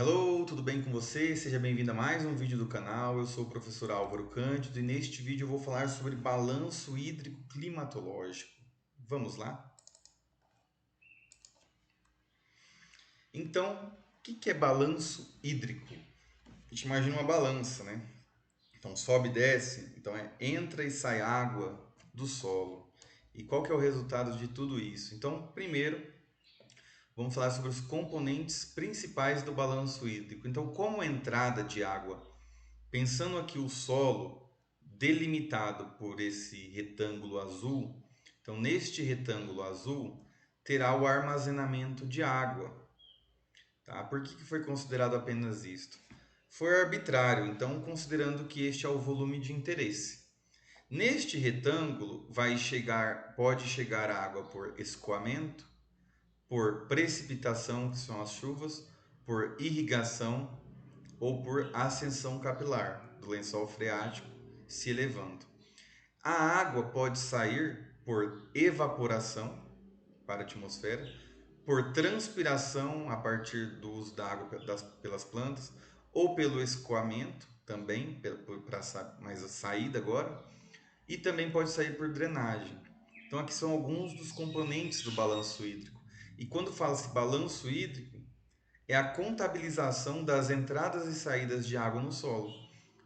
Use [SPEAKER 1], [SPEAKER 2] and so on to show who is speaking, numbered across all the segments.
[SPEAKER 1] Hello, tudo bem com você? Seja bem-vindo a mais um vídeo do canal. Eu sou o professor Álvaro Cândido e neste vídeo eu vou falar sobre balanço hídrico climatológico. Vamos lá? Então, o que é balanço hídrico? A gente imagina uma balança, né? Então sobe e desce, então entra e sai água do solo. E qual que é o resultado de tudo isso? Então, primeiro, vamos falar sobre os componentes principais do balanço hídrico. Então, como entrada de água, pensando aqui o solo delimitado por esse retângulo azul, então neste retângulo azul terá o armazenamento de água. Tá? Por que foi considerado apenas isto? Foi arbitrário, então considerando que este é o volume de interesse. Neste retângulo pode chegar água por escoamento, por precipitação, que são as chuvas, por irrigação ou por ascensão capilar do lençol freático se elevando. A água pode sair por evaporação para a atmosfera, por transpiração a partir do uso da água pelas plantas, ou pelo escoamento, também, para mais a saída agora, e também pode sair por drenagem. Então aqui são alguns dos componentes do balanço hídrico. E quando fala-se balanço hídrico, é a contabilização das entradas e saídas de água no solo,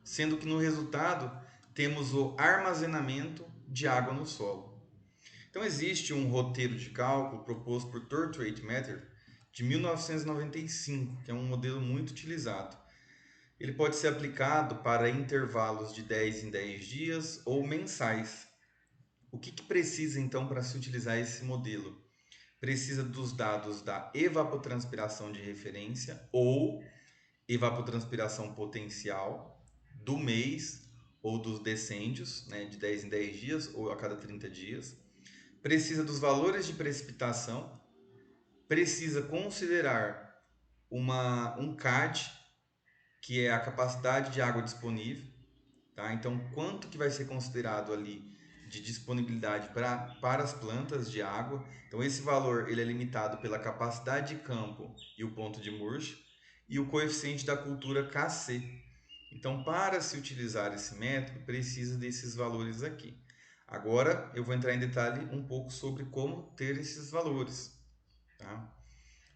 [SPEAKER 1] sendo que no resultado temos o armazenamento de água no solo. Então existe um roteiro de cálculo proposto por Torthrate Method de 1995, que é um modelo muito utilizado. Ele pode ser aplicado para intervalos de 10 em 10 dias ou mensais. O que precisa então para se utilizar esse modelo? Precisa dos dados da evapotranspiração de referência ou evapotranspiração potencial do mês ou dos decêndios, né, de 10 em 10 dias ou a cada 30 dias. Precisa dos valores de precipitação, precisa considerar um CAD, que é a capacidade de água disponível, tá? Então, quanto que vai ser considerado ali de disponibilidade para as plantas de água. Então, esse valor ele é limitado pela capacidade de campo e o ponto de murcho e o coeficiente da cultura Kc. Então, para se utilizar esse método, precisa desses valores aqui. Agora, eu vou entrar em detalhe um pouco sobre como ter esses valores. Tá?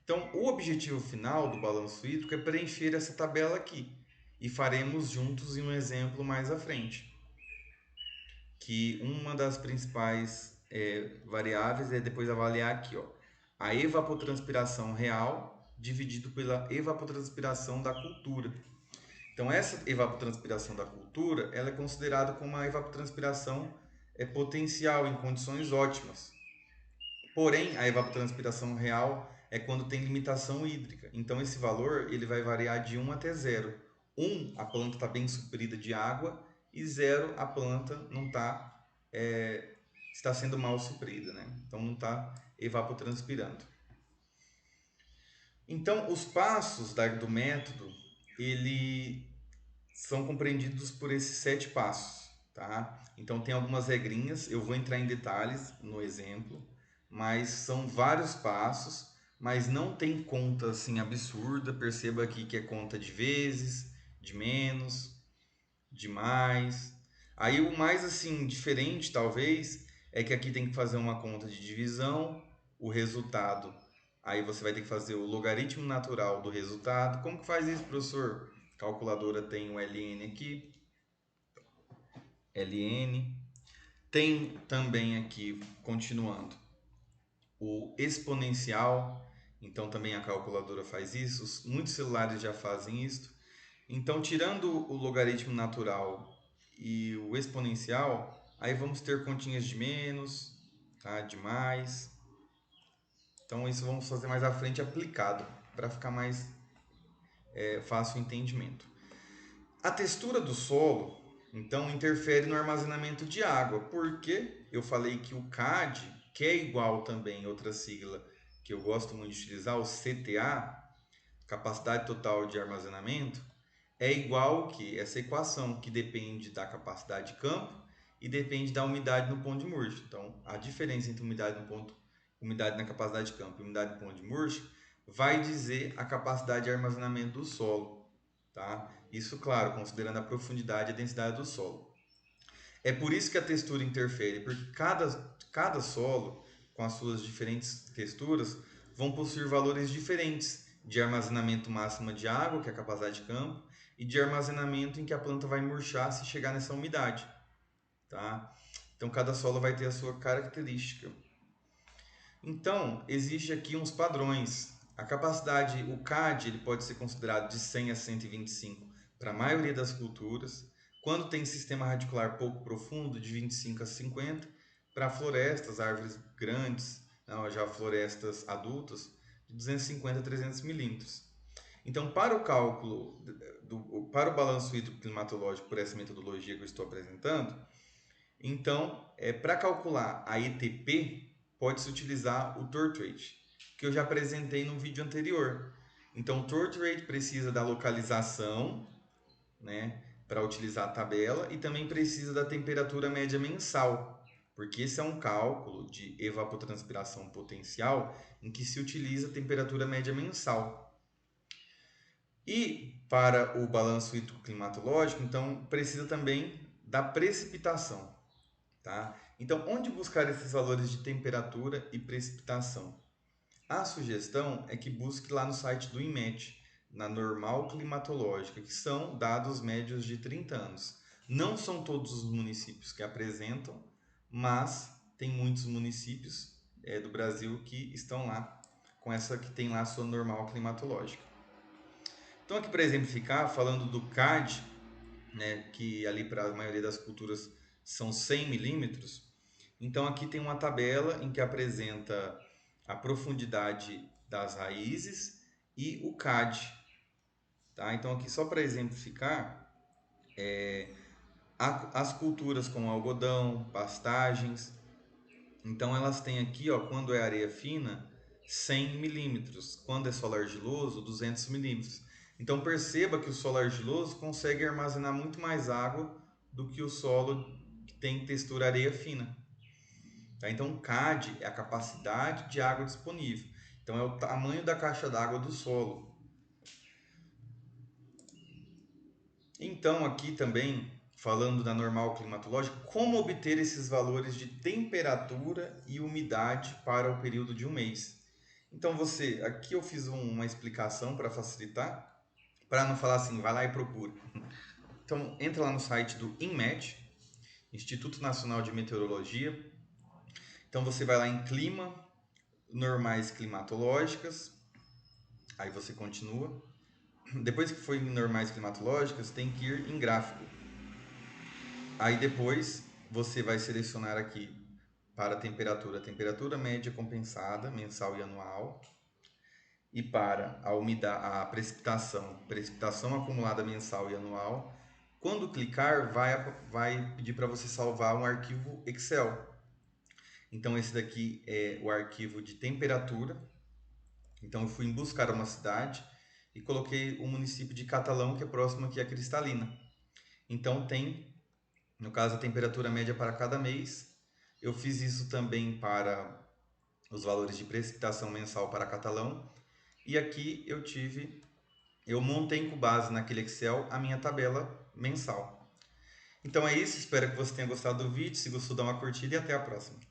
[SPEAKER 1] Então, o objetivo final do balanço hídrico é preencher essa tabela aqui. E faremos juntos em um exemplo mais à frente. Que uma das principais variáveis é depois avaliar aqui, ó, a evapotranspiração real dividido pela evapotranspiração da cultura. Então, essa evapotranspiração da cultura ela é considerada como uma evapotranspiração potencial em condições ótimas. Porém, a evapotranspiração real é quando tem limitação hídrica. Então, esse valor ele vai variar de 1 até 0. 1, a planta está bem suprida de água, e 0, a planta não está sendo mal suprida, né? Então, não está evapotranspirando. Então, os passos do método, ele são compreendidos por esses 7 passos, tá? Então tem algumas regrinhas, eu vou entrar em detalhes no exemplo, mas são vários passos, mas não tem conta assim absurda. Perceba aqui que é conta de vezes, de menos, de mais. Aí o mais assim diferente talvez é que aqui tem que fazer uma conta de divisão, o resultado. Aí você vai ter que fazer o logaritmo natural do resultado. Como que faz isso, professor? Calculadora tem o ln aqui, ln. Tem também aqui, continuando, o exponencial. Então também a calculadora faz isso. Muitos celulares já fazem isso. Então, tirando o logaritmo natural e o exponencial, aí vamos ter continhas de menos, tá? De mais. Então, isso vamos fazer mais à frente aplicado, para ficar mais fácil o entendimento. A textura do solo, então, interfere no armazenamento de água, porque eu falei que o CAD, que é igual também, outra sigla que eu gosto muito de utilizar, o CTA, capacidade total de armazenamento, é igual que essa equação, que depende da capacidade de campo e depende da umidade no ponto de murcho. Então, a diferença entre umidade na capacidade de campo e umidade no ponto de murcho vai dizer a capacidade de armazenamento do solo, tá? Isso, claro, considerando a profundidade e a densidade do solo. É por isso que a textura interfere, porque cada solo, com as suas diferentes texturas, vão possuir valores diferentes de armazenamento máximo de água, que é a capacidade de campo, e de armazenamento em que a planta vai murchar se chegar nessa umidade, tá? Então cada solo vai ter a sua característica. Então, existe aqui uns padrões. A capacidade, o CAD, ele pode ser considerado de 100 a 125 para a maioria das culturas. Quando tem sistema radicular pouco profundo, de 25 a 50, para florestas, árvores grandes, não, já florestas adultas, de 250 a 300 milímetros. Então, para o cálculo, para o balanço hidroclimatológico por essa metodologia que eu estou apresentando, então, para calcular a ETP, pode-se utilizar o torque rate, que eu já apresentei no vídeo anterior. Então, o torque rate precisa da localização, né, para utilizar a tabela, e também precisa da temperatura média mensal, porque esse é um cálculo de evapotranspiração potencial em que se utiliza a temperatura média mensal. E para o balanço hidroclimatológico, então precisa também da precipitação. Tá? Então, onde buscar esses valores de temperatura e precipitação? A sugestão é que busque lá no site do INMET, na normal climatológica, que são dados médios de 30 anos. Não são todos os municípios que apresentam, mas tem muitos municípios do Brasil que estão lá, com essa que tem lá a sua normal climatológica. Então, aqui para exemplificar, falando do CAD, né, que ali para a maioria das culturas são 100 milímetros, então aqui tem uma tabela em que apresenta a profundidade das raízes e o CAD. Tá? Então aqui só para exemplificar, as culturas como algodão, pastagens, então elas têm aqui, ó, quando é areia fina, 100 milímetros, quando é solo argiloso, 200 milímetros. Então perceba que o solo argiloso consegue armazenar muito mais água do que o solo que tem textura areia fina. Tá? Então, o CAD é a capacidade de água disponível. Então, é o tamanho da caixa d'água do solo. Então, aqui também, falando da normal climatológica, como obter esses valores de temperatura e umidade para o período de um mês. Então, aqui eu fiz uma explicação para facilitar, para não falar assim, vai lá e procura. Então, entra lá no site do INMET, Instituto Nacional de Meteorologia. Então, você vai lá em clima, normais climatológicas, aí você continua. Depois que for em normais climatológicas, tem que ir em gráfico. Aí depois você vai selecionar aqui para a temperatura média compensada, mensal e anual. E para a umidade, a precipitação acumulada mensal e anual. Quando clicar, vai pedir para você salvar um arquivo Excel. Então esse daqui é o arquivo de temperatura. Então eu fui em buscar uma cidade e coloquei o município de Catalão, que é próximo aqui a Cristalina. Então tem, no caso, a temperatura média para cada mês. Eu fiz isso também para os valores de precipitação mensal para Catalão. E aqui eu montei com base naquele Excel a minha tabela mensal. Então é isso, espero que você tenha gostado do vídeo. Se gostou, dá uma curtida e até a próxima.